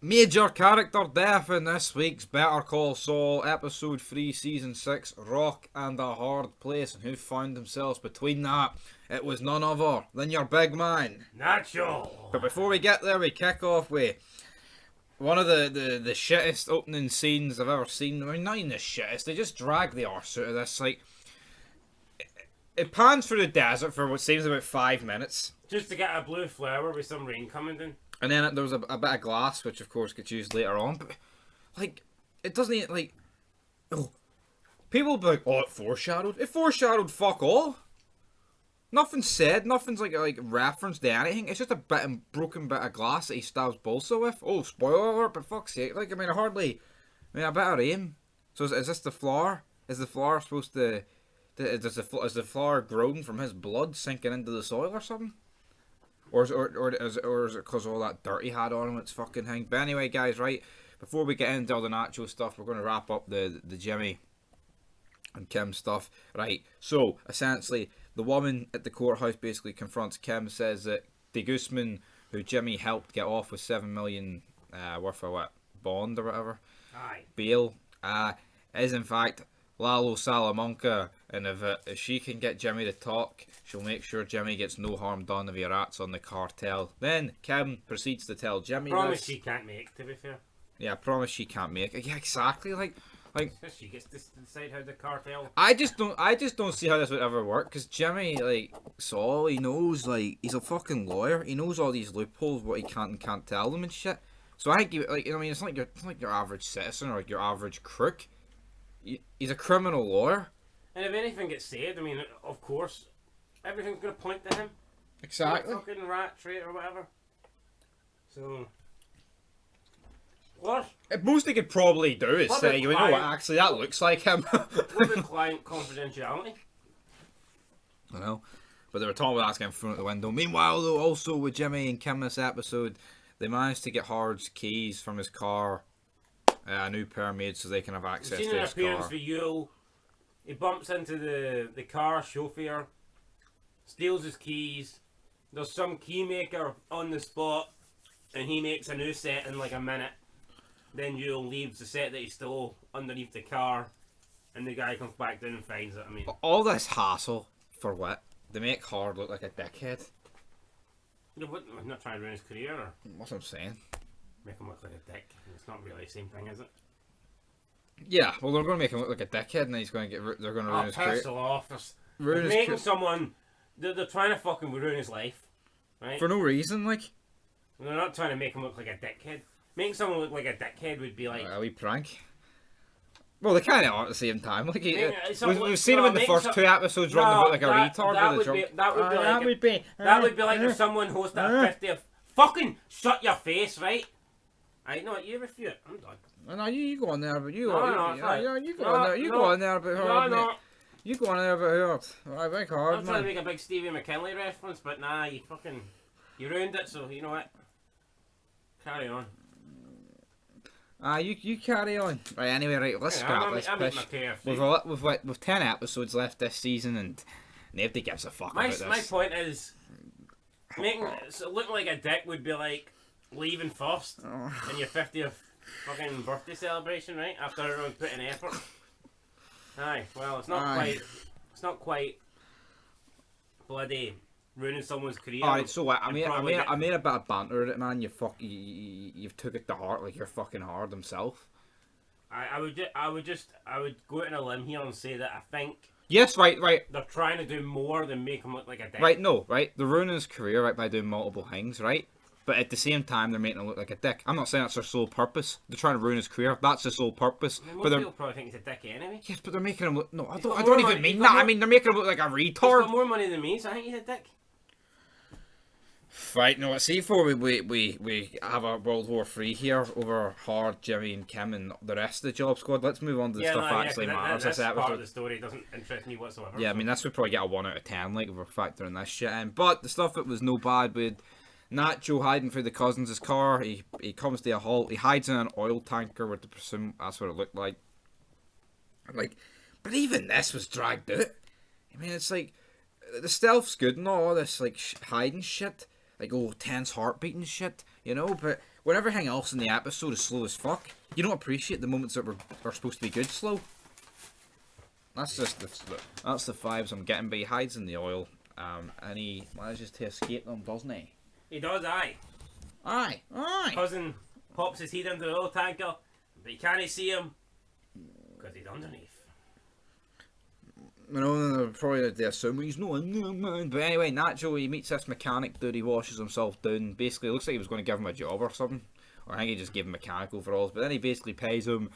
Major character death in this week's Better Call Saul, episode 3, season 6, Rock and a Hard Place. And who found themselves between that? It was none other than your big man, Nacho. But before we get there, we kick off with one of the shittest opening scenes I've ever seen. I mean, not even the shittest, they just drag the arse out of this. Like, it pans through the desert for what seems about 5 minutes. Just to get a blue flower with some rain coming in. And then there was a bit of glass, which of course gets used later on. But, like, it doesn't even, like... Oh, people be like, oh, it foreshadowed. It foreshadowed fuck all. Nothing's said. Nothing's, like referenced to anything. It's just a broken bit of glass that he stabs Bolsa with. Oh, spoiler alert, but fuck's sake. Like, I mean, a bit of aim. So is this the flower? Is the flower supposed to... Is the flower grown from his blood sinking into the soil or something? Or is it because all that dirt he had on him, it's fucking thing? But anyway, guys, right, before we get into all the Nacho stuff, we're going to wrap up the Jimmy and Kim stuff. Right, so, essentially, the woman at the courthouse basically confronts Kim, says that De Guzman, who Jimmy helped get off with $7 million worth of what, bond or whatever, Aye. bail, is in fact Lalo Salamanca, and if she can get Jimmy to talk, she'll make sure Jimmy gets no harm done if he rats on the cartel. Then Kim proceeds to tell Jimmy promise this. she can't make, to be fair. Yeah, promise she can't make it. Yeah, exactly. Like she gets to decide how the cartel. I just don't see how this would ever work, because Jimmy, like Saul, he knows, like, he's a fucking lawyer. He knows all these loopholes, what he can't and can't tell them and shit. So I think he, like, I mean, it's not like your average citizen or like your average crook. He's a criminal lawyer. And if anything gets said, I mean, of course, everything's going to point to him. Exactly. Fucking rat, trait, or whatever. So, what? Most they could probably do is What say, you know what, client- actually, that looks like him. What about client confidentiality? I know. But they were talking about that getting thrown out the window. Meanwhile, though, also with Jimmy and Kim this episode, they managed to get Hard's keys from his car. A new pair made so they can have access We've to seen an his appearance car. for Yule. He bumps into the car chauffeur, steals his keys. There's some key maker on the spot, and he makes a new set in like a minute. Then Yule leaves the set that he stole underneath the car, and the guy comes back down and finds it. I mean, All this hassle for what? They make Hard look like a dickhead. you know, I'm not trying to ruin his career or What's I'm saying? make him look like a dick. It's not really the same thing, is it? Yeah, well, they're going to make him look like a dickhead, and he's going to they're going to ruin his career. Piss off. Ruin his Making career someone, they're trying to fucking ruin his life, right? for no reason, like. They're not trying to make him look like a dickhead. Making someone look like a dickhead would be like... A wee prank. Well, they kind of are at the same time. Like, we've seen him in the make first 2 episodes running about like a retard with a jump. That would be like if someone hosted a 50th... Fucking shut your face, right? I know what you refute. I'm done. No, you go on there, but you No, go no, on there. You go on there, but Hard. No. You go on there, but Hard. Alright, big Hard, I'm trying to man. make a big Stevie McKinley reference, but nah, you ruined it, so you know what? Carry on. You carry on. Right, anyway, right, let's scrap this pish. We've 10 episodes left this season, and nobody gives a fuck about this. My point is, looking like a dick would be like leaving first in your 50th fucking birthday celebration, right? After everyone put in effort. Aye, well, it's not quite bloody ruining someowould career. Alright, so what? I made a bit of banter at it, man. You've took it to heart like you're fucking Hard himself. I would go out on a limb here and say that I think. Yes, right. They're trying to do more than make him look like a dick. Right, no, right. They're ruining his career, right, by doing multiple things, right? But at the same time, they're making him look like a dick. I'm not saying that's their sole purpose. They're trying to ruin his career. That's the sole purpose. I mean, but people probably think he's a dick anyway. Yes, but they're making him look. No, I He's got don't more even money- mean he's that. got more- I mean, they're making him look like a He's retard. got more money than me, so I think he's a dick. Right, no, see, before we have a World War III here over Hard, Jimmy, and Kim, and the rest of the Job Squad. Let's move on to the stuff that actually matters. This This part of episode. the story doesn't interest me whatsoever. Yeah, I mean, this would probably get a 1 out of 10, like, if we're factoring this shit in. But the stuff that was no bad with Nacho hiding through the cousins' car. He comes to a halt. He hides in an oil tanker, with the presume that's what it looked like. Like, but even this was dragged out. I mean, it's like, the stealth's good and all this, like, hiding shit. Like, oh, tense heartbeat and shit, you know? But when everything else in the episode is slow as fuck, you don't appreciate the moments that are supposed to be good slow. That's just that's the vibes I'm getting. But he hides in the oil, and he manages to escape them, doesn't he? He does, aye. Aye. Cousin pops his head into the oil tanker, but you can't see him because he's underneath. You know, probably they assume he's no man. But anyway, Nacho, he meets this mechanic dude, he washes himself down. Basically, it looks like he was going to give him a job or something. Or I think he just gave him mechanical for all. But then he basically pays him.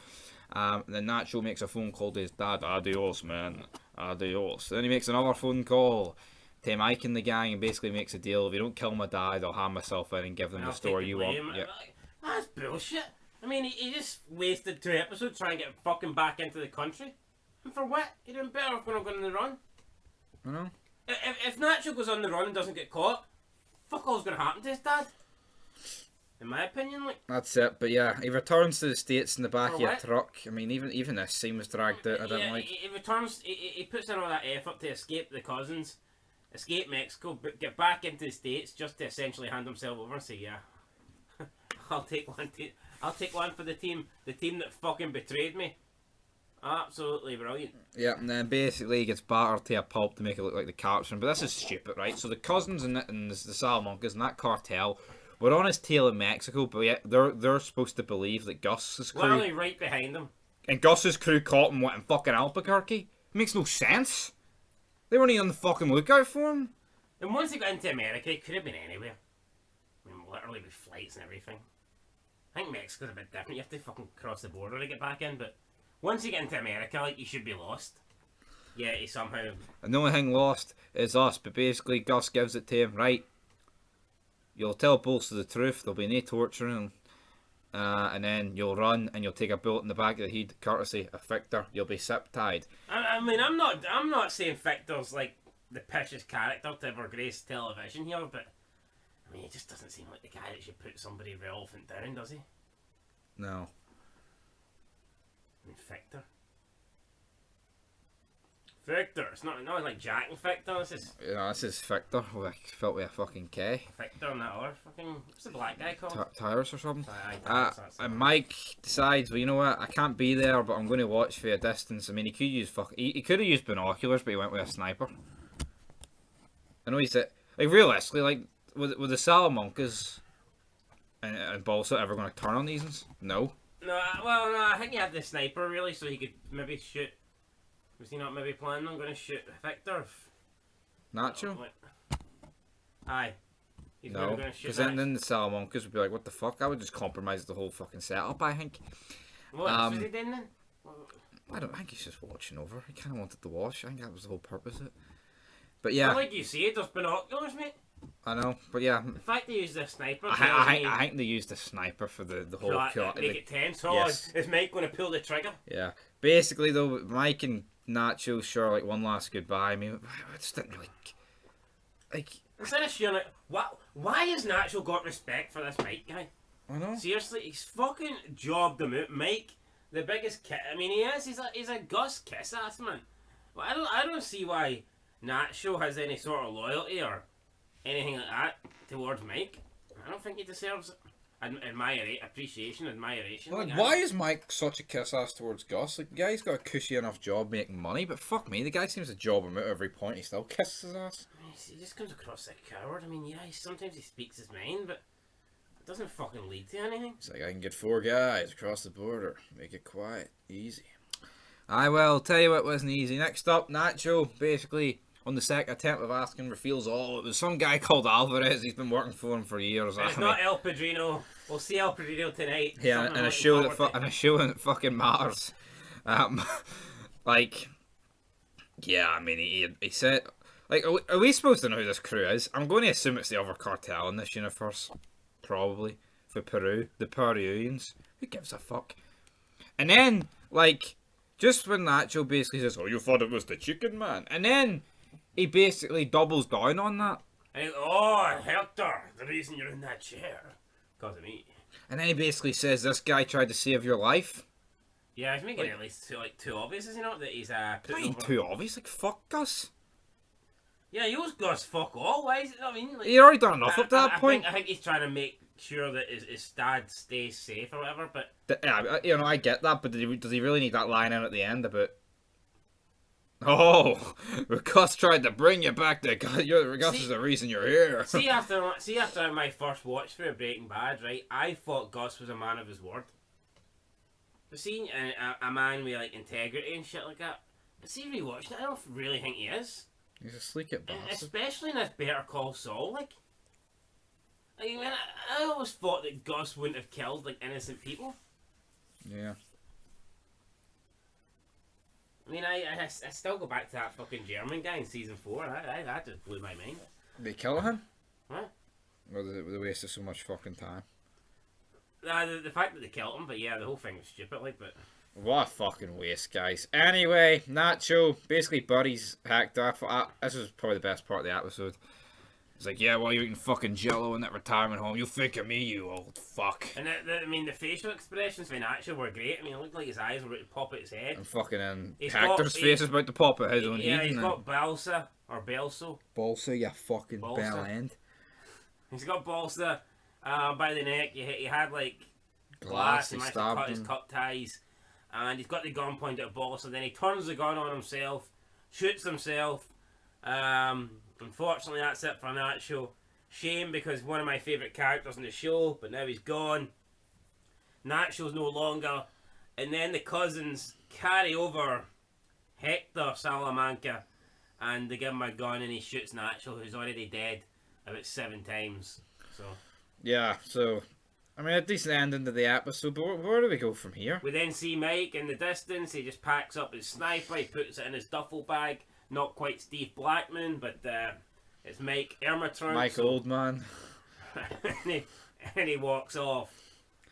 And then Nacho makes a phone call to his dad. Adios, man. Adios. Then he makes another phone call to Mike and the gang and basically makes a deal. If you don't kill my dad, I'll hand myself in and give them the story you want. Yeah. That's bullshit. I mean, he just wasted 2 episodes trying to get fucking back into the country. And for what? He done better off going on the run. I know. If Nacho goes on the run and doesn't get caught, fuck all's going to happen to his dad. In my opinion, like. That's it. But yeah, he returns to the States in the back For of a what? truck. I mean, even this scene was dragged out. I didn't like. He returns. He puts in all that effort to escape the cousins, escape Mexico, but get back into the States just to essentially hand himself over and say, "Yeah, I'll take one. I'll take one for the team that fucking betrayed me." Absolutely brilliant. Yeah, and then basically he gets battered to a pulp to make it look like the caption. But this is stupid, right? So the cousins and the Salamancas and that cartel were on his tail in Mexico, but yet they're supposed to believe that Gus's crew... Literally right behind them. And Gus's crew caught him, what, in fucking Albuquerque? It makes no sense. They weren't even on the fucking lookout for him. And once he got into America, he could have been anywhere. I mean, literally with flights and everything. I think Mexico's a bit different. You have to fucking cross the border to get back in, but... Once you get into America, like, you should be lost. Yeah, he somehow... And the only thing lost is us, but basically Gus gives it to him, right? You'll tell both the truth, there'll be no torturing, and then you'll run and you'll take a bullet in the back of the head, courtesy of Victor. You'll be zip-tied. I mean, I'm not saying Victor's, like, the pishest character to ever grace television here, but... I mean, he just doesn't seem like the guy that should put somebody relevant down, does he? No. I mean, Victor. It's not like Jack and Victor. This is This is Victor, like, felt with a fucking K. Victor and that other fucking... What's the black guy called? Tyrus or something. Tyrus, And Mike decides, well, you know what? I can't be there, but I'm going to watch for a distance. I mean, he could use he could have used binoculars, but he went with a sniper. I know he's like, realistically, like, with the Salamancas and Balsa ever going to turn on these ones? No. No, I think he had the sniper, really, so he could maybe shoot... Was he not maybe planning on going to shoot Victor? Nacho? Aye. He's No, going to shoot because then the Salamancas would be like, what the fuck? I would just compromise the whole fucking setup, I think. What was he doing then? I think he's just watching over. He kind of wanted to watch. I think that was the whole purpose of it. But yeah. Well, like you said, there's binoculars, mate. I know, but yeah. The fact they used the sniper... I think they used the sniper for the whole... Make it tense. Yes. Is Mike going to pull the trigger? Yeah. Basically, though, Mike and Nacho share, like, one last goodbye. I mean, I just didn't really... Like... Instead of sharing it... Why has Nacho got respect for this Mike guy? I know. Seriously, he's fucking jobbed him out. Mike, the biggest kid... I mean, he is. He's a Gus kiss-ass, man. Well, I don't see why Nacho has any sort of loyalty or... anything like that towards Mike. I don't think he deserves appreciation, admiration. Like, why is Mike such a kiss ass towards Gus? Like, the guy's got a cushy enough job making money, but fuck me, the guy seems to job him out every point. He still kisses his ass. He just comes across like a coward. I mean, yeah, sometimes he speaks his mind, but it doesn't fucking lead to anything. It's like, I can get 4 guys across the border, make it quiet, easy. I will tell you what wasn't easy. Next up, Nacho, basically. On the second attempt of asking, reveals it was some guy called Alvarez. He's been working for him for years. It's not El Padrino. We'll see El Padrino tonight. Yeah, and a show that fucking matters. Like, yeah, I mean, he said, like, are we supposed to know who this crew is? I'm going to assume it's the other cartel in this universe, probably for Peru, the Peruvians. Who gives a fuck? And then, like, just when Nacho basically says, "Oh, you thought it was the chicken man," and then he basically doubles down on that. And, oh, Hector, the reason you're in that chair. Because of me. And then he basically says, this guy tried to save your life. Yeah, he's making it at least too obvious, is he not? That he's Not even too obvious, like, fuck Gus. Yeah, he owes Gus fuck all. Why is it? I mean, like, He already done enough up to that point. I think he's trying to make sure that his dad stays safe or whatever. But Yeah, you know, I get that, but does he really need that line in at the end about? Oh, Gus tried to bring you back to Gus is the reason you're here. see after my first watch through of Breaking Bad, right? I thought Gus was a man of his word. But seeing a man with like integrity and shit like that, but see rewatching it, I don't really think he is. He's a sleek it bastard. Especially in this Better Call Saul, like. I mean, I always thought that Gus wouldn't have killed like innocent people. Yeah. I mean, I still go back to that fucking German guy in season 4. That just blew my mind. They kill him? What? Or they wasted so much fucking time? The fact that they killed him, but yeah, the whole thing was stupid, like, but... What a fucking waste, guys. Anyway, Nacho, basically Buddy's hacked off. This was probably the best part of the episode. It's like, yeah, well, you're eating fucking Jello in that retirement home. You think of me, you old fuck. And I mean, the facial expressions for Nacho were great. I mean, it looked like his eyes were about to pop out his head. And fucking Hector's face is about to pop out his own head. Yeah, he's got Balsa, or Belso. Balsa, you fucking bell end. He's got Balsa by the neck. He had, like, glass. He managed to cut his cup ties. And he's got the gun pointed at Balsa. Then he turns the gun on himself, shoots himself. Unfortunately, that's it for Nacho. Shame, because one of my favourite characters in the show, but now he's gone. Nacho's no longer. And then the cousins carry over Hector Salamanca, and they give him a gun, and he shoots Nacho, who's already dead about 7 times. So yeah, so I mean, a decent ending to the episode, but where do we go from here? We then see Mike in the distance. He just packs up his sniper, he puts it in his duffel bag. Not quite Steve Blackman, but it's Mike Ermitrunk. Mike Oldman. and he walks off.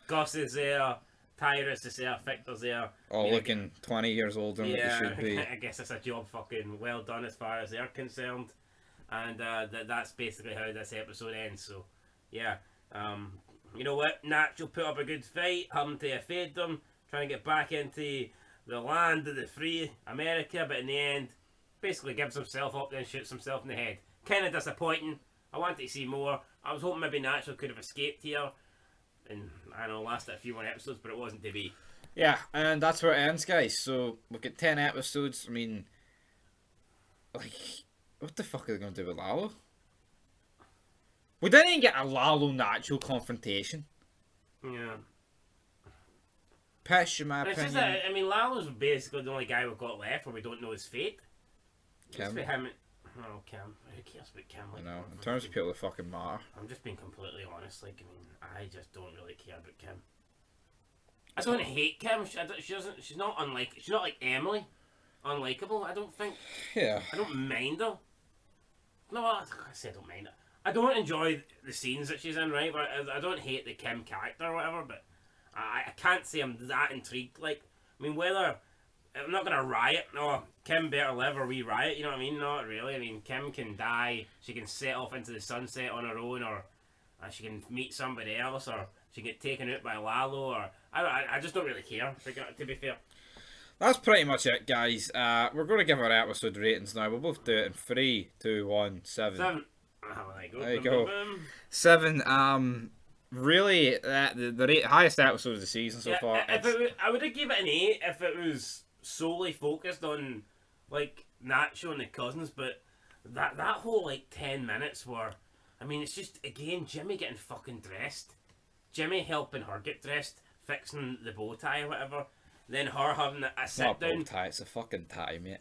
Gus is there, Tyrus is there, Victor's there. All looking 20 years older than what they should be. I guess it's a job fucking well done as far as they're concerned. And that's basically how this episode ends. So, yeah. You know what? Nacho put up a good fight, having to evade them, trying to get back into the land of the free America, but in the end, basically gives himself up, then shoots himself in the head. Kind of disappointing. I wanted to see more. I was hoping maybe Nacho could have escaped here and, I don't know, lasted a few more episodes, but it wasn't to be. Yeah, and that's where it ends, guys. So we've got 10 episodes. I mean, like, what the fuck are they going to do with Lalo? We didn't even get a Lalo Nacho confrontation. Yeah. Pish, in my opinion. Just that, I mean, Lalo's basically the only guy we've got left where we don't know his fate. Kim. For him. Oh, Kim. Who cares about Kim? Like, I know. In terms of people that fucking matter. I'm just being completely honest. Like, I mean, I just don't really care about Kim. I don't hate Kim. She doesn't. She's not unlike. She's not like Emily. Unlikable. I don't think. Yeah. I don't mind her. No, I say I don't mind her. I don't enjoy the scenes that she's in, right? But I don't hate the Kim character or whatever. But I can't say I'm that intrigued. Like, I mean, whether I'm not gonna riot. No, Kim better live or we riot. You know what I mean? Not really. I mean, Kim can die. She can set off into the sunset on her own, or she can meet somebody else, or she can get taken out by Lalo, or I just don't really care. To be fair. That's pretty much it, guys. We're going to give our episode ratings now. We'll both do it in 3, 2, 1, 7. 7. Oh, there you go. 7. Really, the highest episode of the season so far. I would have given it an 8 if it was solely focused on like Nacho and the cousins, but that whole like 10 minutes were, I mean, it's just again Jimmy getting fucking dressed, Jimmy helping her get dressed, fixing the bow tie or whatever, then her having a sit not down. Bow tie, it's a fucking tie, mate.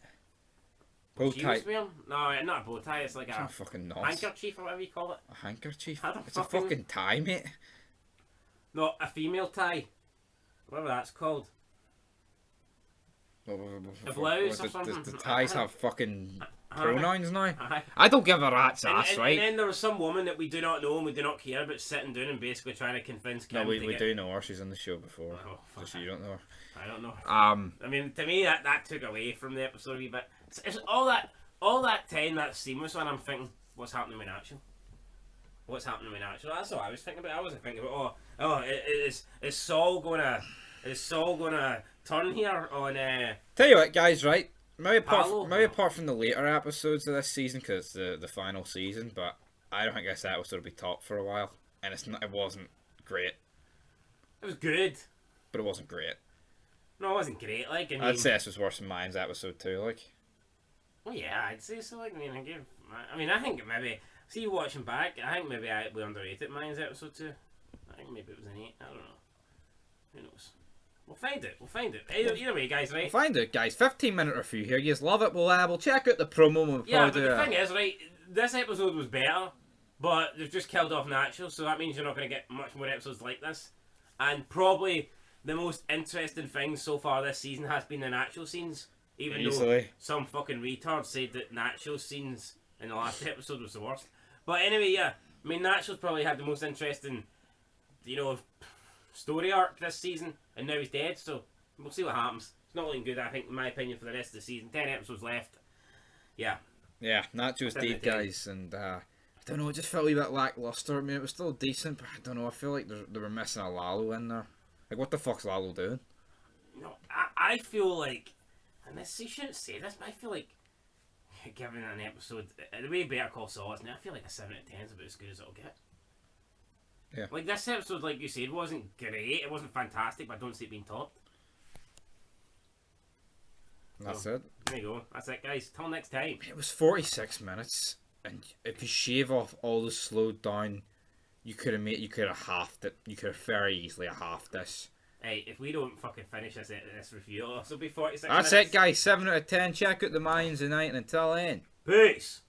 Bow tie. No, not a bow tie. It's like it's a fucking handkerchief or whatever you call it. A handkerchief. It's a fucking tie, mate. No, a female tie. Whatever that's called. A blouse or something. The ties have fucking pronouns now. I don't give a rat's ass, right? And then there was some woman that we do not know and we do not care about sitting down and basically trying to convince Kim. No, we do know her. She's on the show before. Oh, just you don't know her. I don't know. I mean, to me that took away from the episode a wee bit. It's all that time, that seamless one. I'm thinking, what's happening with Nacho? What's happening with Nacho? That's what I was thinking about. I wasn't thinking about is Saul gonna turn here on? Tell you what, guys, right? Maybe apart from the later episodes of this season, because it's the final season, but I don't think this episode will be top for a while, and it wasn't great, It was good. but it wasn't great. No, it wasn't great. Like, I mean, I'd say this was worse than mine's episode 2. Like, well, yeah, I'd say so. Like, I think maybe. See, watching back, I think maybe we underrated mine's episode 2. I think maybe it was an 8. I don't know. Who knows? We'll find it. We'll find it. Either way, guys, right? we'll find it, guys. 15-minute review here. You love it. We'll check out the promo. We'll Yeah, but do the thing is, right? This episode was better, but they've just killed off Nacho, so that means you're not going to get much more episodes like this. And probably the most interesting thing so far this season has been the Nacho scenes. Even though Easily. some fucking retard said that Nacho scenes in the last episode was the worst. But anyway, yeah. I mean, Nacho's probably had the most interesting, story arc this season, and now he's dead, so we'll see what happens. It's not looking good, I think, in my opinion, for the rest of the season. 10 episodes left. Yeah. Yeah, Nacho's dead, guys, and I don't know, it just felt a wee bit lackluster. I mean, it was still decent, but I don't know, I feel like they were missing a Lalo in there. Like, what the fuck's Lalo doing? No, I feel like, and this, you shouldn't say this, but I feel like given an episode, the way Better Call Saul is now, I feel like a 7 out of 10 is about as good as it'll get. Yeah. Like, this episode, like you said, wasn't great, it wasn't fantastic, but I don't see it being topped. That's So, it. There you go. That's it, guys. Till next time. It was 46 minutes, and if you shave off all the slowed down, you could have halved it. You could have very easily halved this. Hey, if we don't fucking finish this review, it'll also be 46 That's minutes. it, guys. 7 out of 10. Check out the Mayans tonight, and until then. Peace!